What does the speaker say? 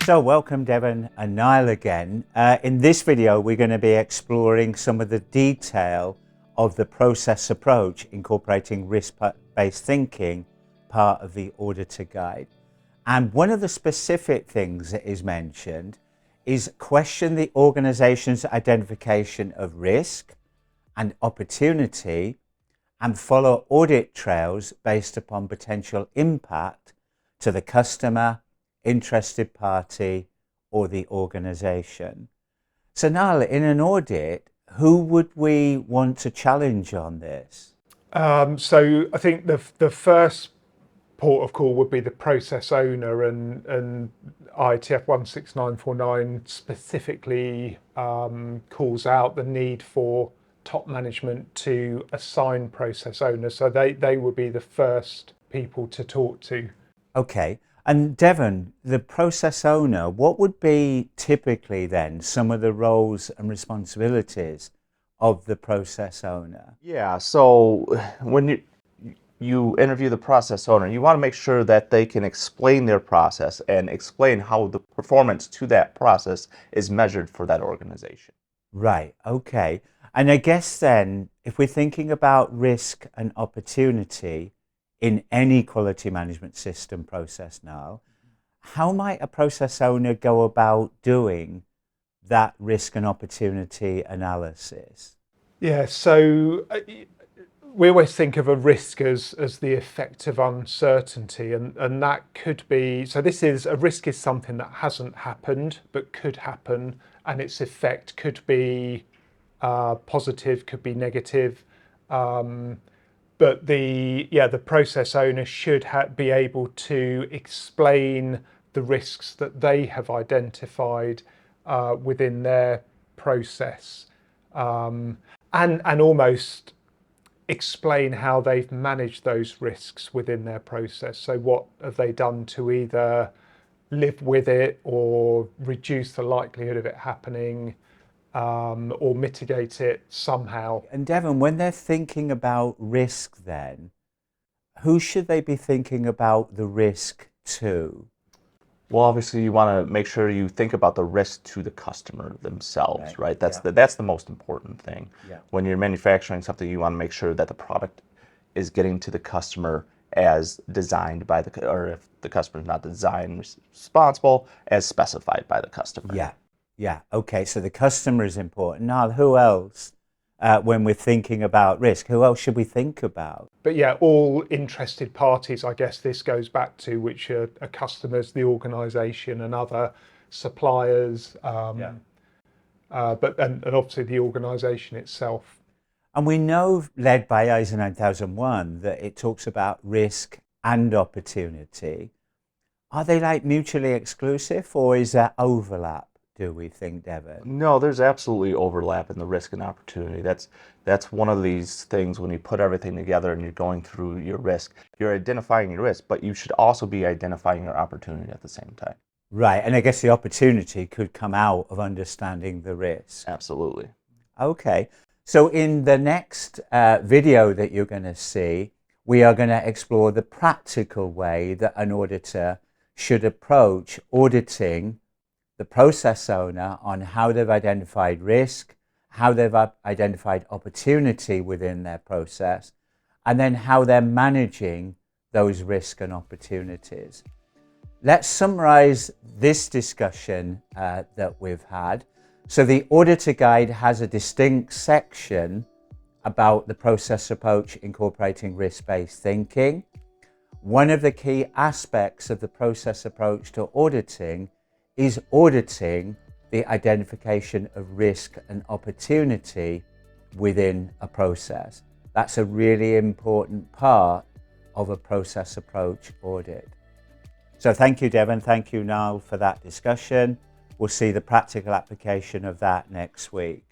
So welcome Devin and Niall again. In this video we're going to be exploring some of the detail of the process approach incorporating risk-based thinking, part of the auditor guide. And one of the specific things that is mentioned is question the organization's identification of risk and opportunity and follow audit trails based upon potential impact to the customer, interested party or the organization. So Niall, in an audit, who would we want to challenge on this? So I think the first port of call would be the process owner, and IATF 16949 specifically calls out the need for top management to assign process owners. So they would be the first people to talk to. Okay. And Devin, the process owner, what would be typically then some of the roles and responsibilities of the process owner? Yeah, so when you interview the process owner, you want to make sure that they can explain their process and explain how the performance to that process is measured for that organization. Right, okay. And I guess then, if we're thinking about risk and opportunity in any quality management system process now, how might a process owner go about doing that risk and opportunity analysis? Yeah, so we always think of a risk as the effect of uncertainty, and that could be, so a risk is something that hasn't happened but could happen, and its effect could be positive, could be negative. But the process owner should be able to explain the risks that they have identified within their process, and almost explain how they've managed those risks within their process. So what have they done to either live with it or reduce the likelihood of it happening, or mitigate it somehow. And Devin, when they're thinking about risk then, who should they be thinking about the risk to? Well, obviously you want to make sure you think about the risk to the customer themselves, right? That's the most important thing. Yeah. When you're manufacturing something, you want to make sure that the product is getting to the customer as designed by or if the customer is not design responsible, as specified by the customer. Yeah. Yeah, okay, so the customer is important. Now, who else, when we're thinking about risk, who else should we think about? But yeah, all interested parties, I guess this goes back to, which are customers, the organisation and other suppliers, but obviously the organisation itself. And we know, led by ISO 9001, that it talks about risk and opportunity. Are they like mutually exclusive, or is there overlap? Do we think, Devin? No, there's absolutely overlap in the risk and opportunity. That's one of these things when you put everything together and you're going through your risk, you're identifying your risk, but you should also be identifying your opportunity at the same time. Right, and I guess the opportunity could come out of understanding the risk. Absolutely. Okay, so in the next video that you're going to see, we are going to explore the practical way that an auditor should approach auditing the process owner on how they've identified risk, how they've identified opportunity within their process, and then how they're managing those risks and opportunities. Let's summarize this discussion that we've had. So the auditor guide has a distinct section about the process approach incorporating risk-based thinking. One of the key aspects of the process approach to auditing is auditing the identification of risk and opportunity within a process. That's a really important part of a process approach audit. So thank you, Devin. Thank you, Niall, for that discussion. We'll see the practical application of that next week.